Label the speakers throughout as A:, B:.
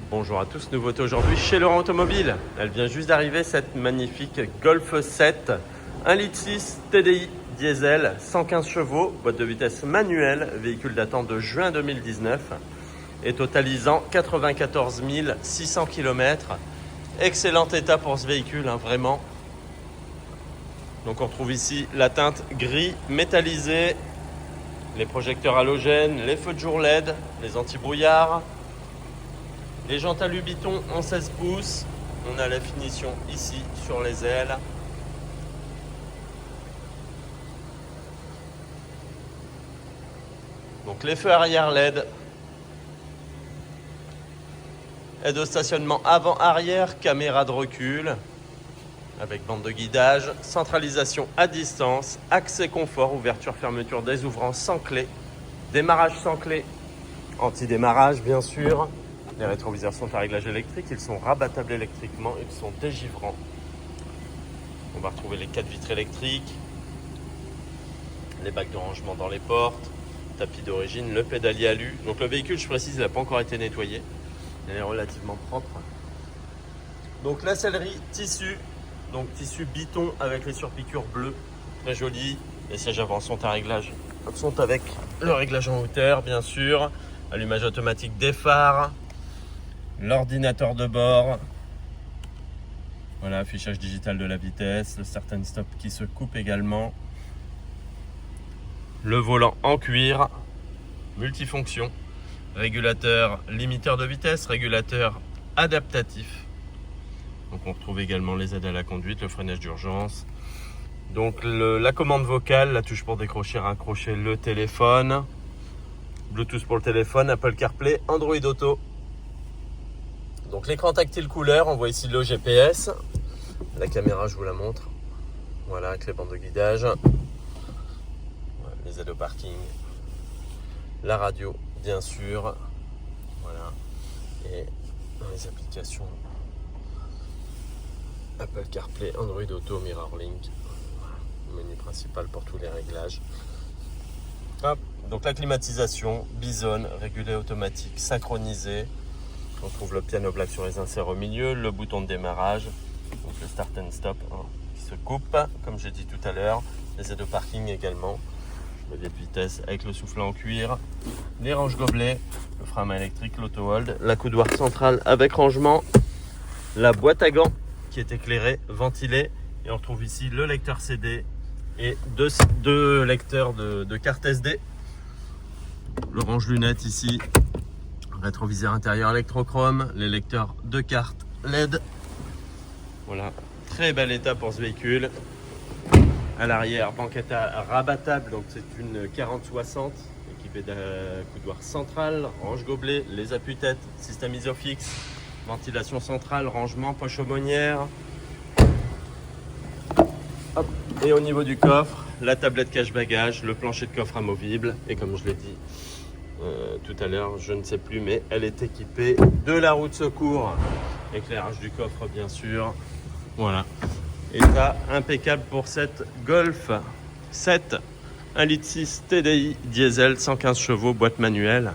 A: Bonjour à tous, nouveauté aujourd'hui chez Laurent Automobile. Elle vient juste d'arriver, cette magnifique Golf 7, 1,6 litre TDI diesel, 115 chevaux, boîte de vitesse manuelle, véhicule datant de juin 2019 et totalisant 94 600 km. Excellent état pour ce véhicule, vraiment. Donc on retrouve ici la teinte gris métallisé, les projecteurs halogènes, les feux de jour LED, les anti-brouillards. Les jantes alu-biton en 16 pouces. On a la finition ici sur les ailes. Donc les feux arrière LED. Aide au stationnement avant-arrière, caméra de recul avec bande de guidage, centralisation à distance, accès confort, ouverture-fermeture des ouvrants sans clé, démarrage sans clé, anti-démarrage bien sûr. Les rétroviseurs sont à réglage électrique, ils sont rabattables électriquement, ils sont dégivrants. On va retrouver les 4 vitres électriques, les bacs de rangement dans les portes, tapis d'origine, le pédalier alu. Donc le véhicule, je précise, il n'a pas encore été nettoyé. Il est relativement propre. Donc la sellerie tissu, donc tissu biton avec les surpiqûres bleues, très joli. Les sièges avant sont à réglage, sont avec le réglage en hauteur bien sûr, allumage automatique des phares. L'ordinateur de bord, voilà, affichage digital de la vitesse, le start and stop qui se coupe également, le volant en cuir, multifonction, régulateur limiteur de vitesse, régulateur adaptatif. Donc on retrouve également les aides à la conduite, le freinage d'urgence. Donc la commande vocale, la touche pour décrocher, raccrocher le téléphone, Bluetooth pour le téléphone, Apple CarPlay, Android Auto. Donc l'écran tactile couleur, on voit ici le GPS. La caméra, je vous la montre. Voilà, avec les bandes de guidage. Voilà, les aides au parking. La radio, bien sûr. Voilà. Et dans les applications Apple CarPlay, Android Auto, MirrorLink. Voilà, menu principal pour tous les réglages. Hop. Donc la climatisation, bisonne, régulée automatique, synchronisée. On trouve le piano black sur les inserts au milieu, le bouton de démarrage, donc le start and stop qui se coupe, comme j'ai dit tout à l'heure, les aides de parking également, le levier de vitesse avec le soufflet en cuir, les ranges gobelets, le frein à main électrique, l'auto-hold, la coudoir centrale avec rangement, la boîte à gants qui est éclairée, ventilée, et on retrouve ici le lecteur CD et deux lecteurs de carte SD, le range lunettes ici. Rétroviseur intérieur électrochrome, les lecteurs de cartes LED. Voilà, très bel état pour ce véhicule. À l'arrière, banquette rabattable, donc c'est une 40-60 équipée d'un coudoir central, range gobelet, les appuis-têtes, système Isofix, ventilation centrale, rangement, poche aumônière. Hop. Et au niveau du coffre, la tablette cache-bagages, le plancher de coffre amovible et comme je l'ai dit tout à l'heure, je ne sais plus, mais elle est équipée de la roue de secours, éclairage du coffre bien sûr. Voilà, état impeccable pour cette Golf 7, 1,6 litre TDI diesel, 115 chevaux, boîte manuelle,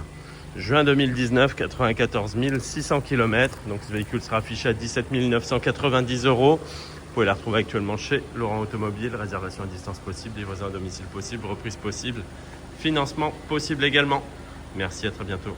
A: juin 2019, 94 600 km. Donc ce véhicule sera affiché à 17 990 €. Vous pouvez la retrouver actuellement chez Laurent Automobile. Réservation à distance possible, livraison à domicile possible, reprise possible, financement possible également. Merci, à très bientôt.